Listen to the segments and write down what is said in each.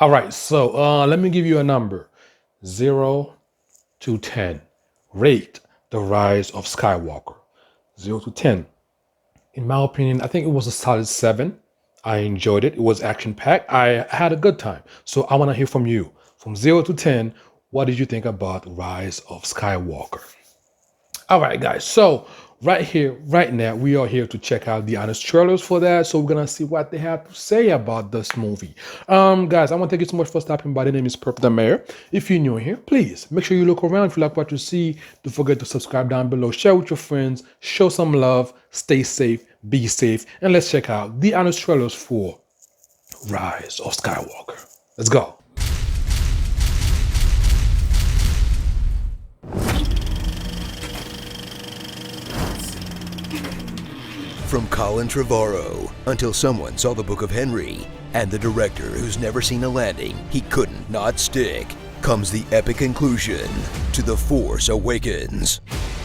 All right, so let me give you a number 0 to 10. Rate The Rise of Skywalker. 0 to 10. In my opinion, I think it was a solid 7. I enjoyed it. It was action packed. I had a good time. So I want to hear from you. From 0 to 10, what did you think about Rise of Skywalker? All right, guys. So right here, right now, we are here to check out the honest trailers for that. So we're gonna see what they have to say about this movie. Guys, I want to thank you so much for stopping by. The name is Perp the Mayor. If you're new here, please make sure you look around. If you like what you see, don't forget to subscribe down below. Share with your friends. Show some love. Stay safe. Be safe. And let's check out the honest trailers for Rise of Skywalker. Let's go. From Colin Trevorrow, until someone saw the Book of Henry, and the director who's never seen a landing he couldn't not stick, comes the epic conclusion to The Force Awakens.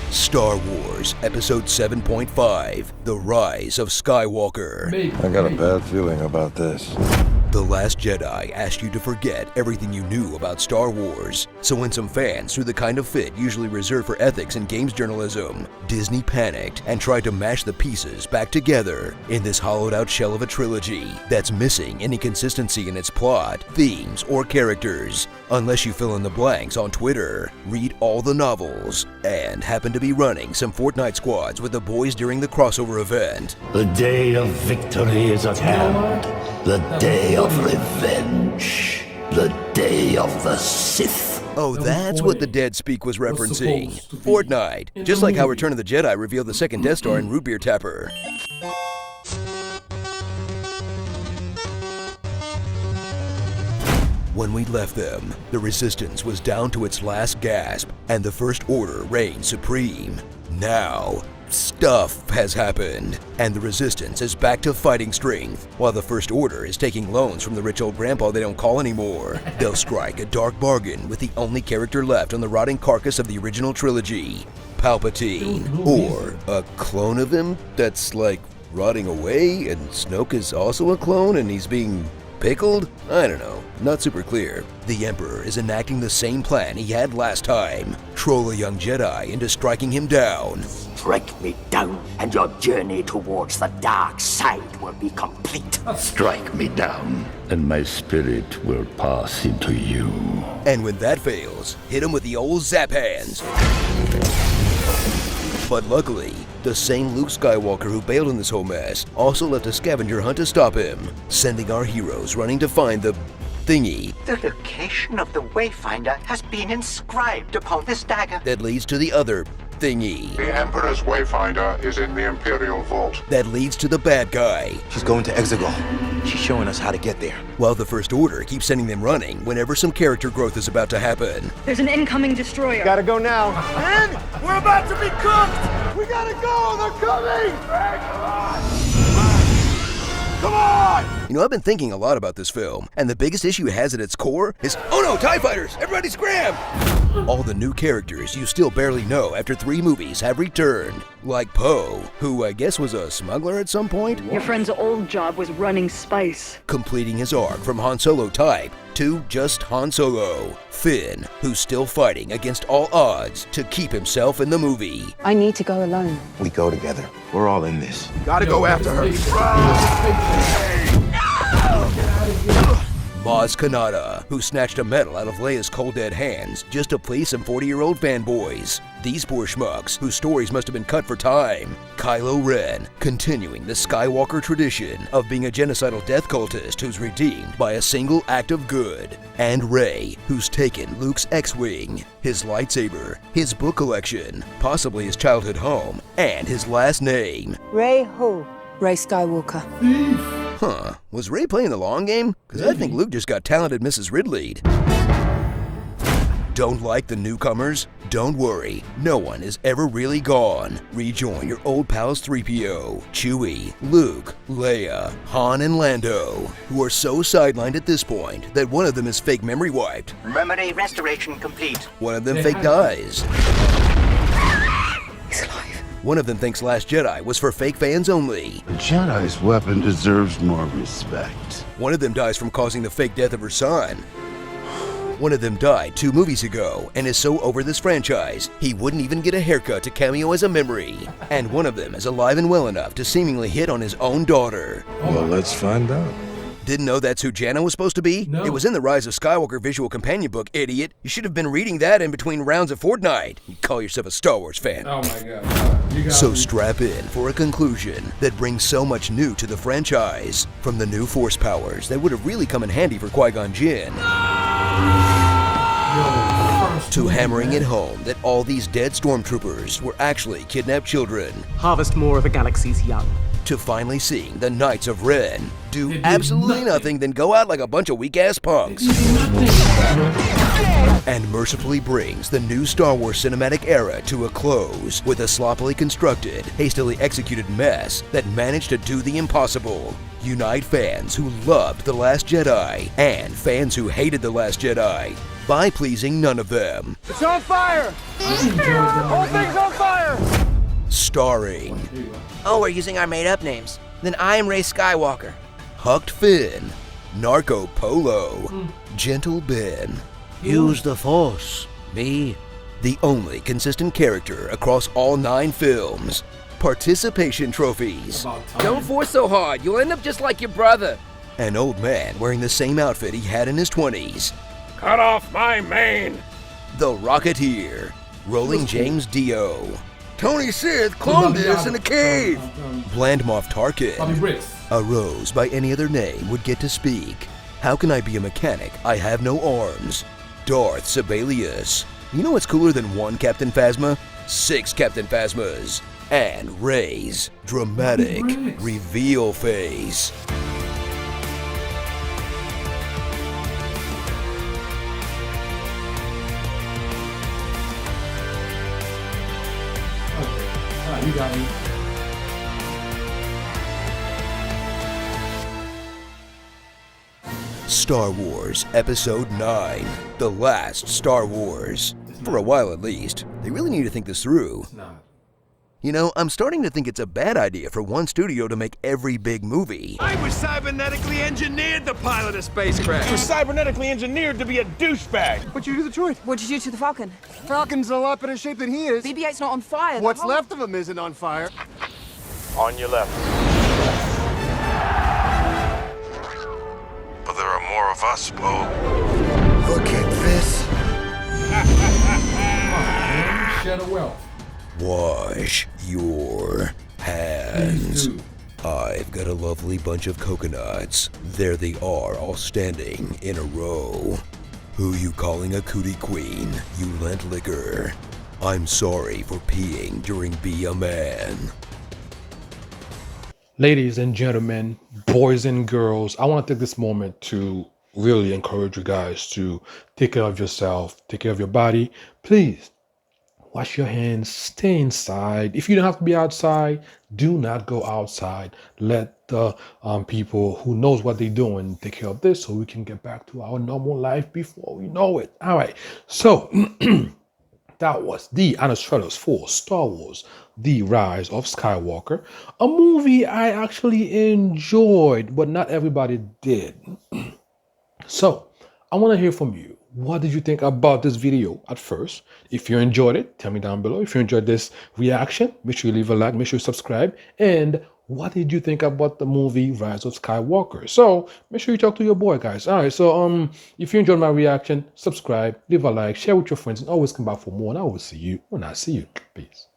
Star Wars Episode 7.5, The Rise of Skywalker. I got a bad feeling about this. The Last Jedi asked you to forget everything you knew about Star Wars. So when some fans threw the kind of fit usually reserved for ethics in games journalism, Disney panicked and tried to mash the pieces back together in this hollowed-out shell of a trilogy that's missing any consistency in its plot, themes, or characters. Unless you fill in the blanks on Twitter, read all the novels, and happen to be running some Fortnite squads with the boys during the crossover event. The day of victory is at hand. The day of revenge. The day of the Sith. Oh, that's what the dead speak was referencing. Fortnite. Just like how Return of the Jedi revealed the second Death Star in Root Beer Tapper. When we left them, the Resistance was down to its last gasp, and the First Order reigned supreme. Now, stuff has happened, and the Resistance is back to fighting strength, while the First Order is taking loans from the rich old grandpa they don't call anymore. They'll strike a dark bargain with the only character left on the rotting carcass of the original trilogy, Palpatine, or a clone of him that's like rotting away, and Snoke is also a clone and he's being pickled? I don't know. Not super clear. The Emperor is enacting the same plan he had last time. Troll a young Jedi into striking him down. Strike me down, and your journey towards the dark side will be complete. Strike me down, and my spirit will pass into you. And when that fails, hit him with the old zap hands. But luckily, the same Luke Skywalker who bailed in this whole mess also left a scavenger hunt to stop him, sending our heroes running to find the thingy. The location of the Wayfinder has been inscribed upon this dagger. That leads to the other thingy. The Emperor's Wayfinder is in the Imperial Vault. That leads to the bad guy. She's going to Exegol. She's showing us how to get there. While the First Order keeps sending them running whenever some character growth is about to happen. There's an incoming destroyer. Gotta go now. And we're about to be cooked! We gotta go! They're coming! Hey, come on! Come on! You know, I've been thinking a lot about this film, and the biggest issue it has at its core is, oh no, TIE fighters! Everybody scram! All the new characters you still barely know after 3 movies have returned. Like Poe, who I guess was a smuggler at some point. Your friend's old job was running spice. Completing his arc from Han Solo type to just Han Solo. Finn, who's still fighting against all odds to keep himself in the movie. I need to go alone. We go together. We're all in this. Gotta go after her. Maz Kanata, who snatched a medal out of Leia's cold dead hands just to please some 40-year-old fanboys. These poor schmucks, whose stories must have been cut for time. Kylo Ren, continuing the Skywalker tradition of being a genocidal death cultist who's redeemed by a single act of good. And Rey, who's taken Luke's X-Wing, his lightsaber, his book collection, possibly his childhood home, and his last name. Rey who? Rey Skywalker. Huh, was Rey playing the long game? Because I think Luke just got talented Mrs. Ridley'd. Don't like the newcomers? Don't worry, no one is ever really gone. Rejoin your old pals 3PO, Chewie, Luke, Leia, Han, and Lando, who are so sidelined at this point that one of them is fake memory wiped. Memory restoration complete. One of them fake dies. He's alive. One of them thinks Last Jedi was for fake fans only. The Jedi's weapon deserves more respect. One of them dies from causing the fake death of her son. One of them died 2 movies ago and is so over this franchise, he wouldn't even get a haircut to cameo as a memory. And one of them is alive and well enough to seemingly hit on his own daughter. Well, let's find out. Didn't know that's who Janna was supposed to be? No. It was in the Rise of Skywalker visual companion book, idiot. You should have been reading that in between rounds of Fortnite. You call yourself a Star Wars fan. Oh my god. You got So me. strap in for a conclusion that brings so much new to the franchise. From the new Force powers that would have really come in handy for Qui-Gon Jinn, to hammering it home that all these dead stormtroopers were actually kidnapped children, Harvest more of the galaxy's young. to finally seeing the Knights of Ren do They did absolutely nothing. nothing than go out like a bunch of weak-ass punks. And mercifully brings the new Star Wars cinematic era to a close with a sloppily constructed, hastily executed mess that managed to do the impossible. Unite fans who loved The Last Jedi and fans who hated The Last Jedi by pleasing none of them. It's on fire! Whole thing's on fire! Starring Oh, we're using our made-up names. Then I am Rey Skywalker. Hucked Finn, Narco Polo, Gentle Ben, Use the Force. Me. the only consistent character across all 9 films, participation trophies, Don't force so hard. You'll end up just like your brother. an old man wearing the same outfit he had in his 20s, Cut off my mane! the Rocketeer, Rolling James Dio, Tony Sith cloned this in a cave, Bland Moff Bobby Tarkin, Bricks. a Rose by any other name would get to speak. How can I be a mechanic? I have no arms. Darth Sibelius. You know what's cooler than 1 Captain Phasma? 6 Captain Phasmas. And Rey's dramatic reveal face. Alright, you got me. Star Wars Episode 9, The Last Star Wars. For a while at least. They really need to think this through. Nah. You know, I'm starting to think it's a bad idea for one studio to make every big movie. I was cybernetically engineered to pilot a spacecraft. You were cybernetically engineered to be a douchebag. What'd you do to the droid? What'd you do to the Falcon? Falcon's in a lot better shape than he is. BB-8's not on fire. What's left of him isn't on fire. On your left. But there are more of us, Bo. Look at this. Share the wealth. Wash your hands. Please do. I've got a lovely bunch of coconuts. There they are, all standing in a row. Who you calling a cootie queen, you lent liquor? I'm sorry for peeing during Be a Man. Ladies and gentlemen, boys and girls, I want to take this moment to really encourage you guys to take care of yourself, take care of your body. Please wash your hands, stay inside. If you don't have to be outside, do not go outside. Let the people who knows what they're doing take care of this so we can get back to our normal life before we know it. All right, so that was the honest trailers for Star Wars The Rise of Skywalker, a movie I actually enjoyed, but not everybody did. So I want to hear from you. What did you think about this video at first? If you enjoyed it, tell me down below. If you enjoyed this reaction, make sure you leave a like, make sure you subscribe. And what did you think about the movie Rise of Skywalker? So make sure you talk to your boy, guys. All right, so if you enjoyed my reaction, subscribe, leave a like, share with your friends, and always come back for more. And I will see you when I see you. Peace.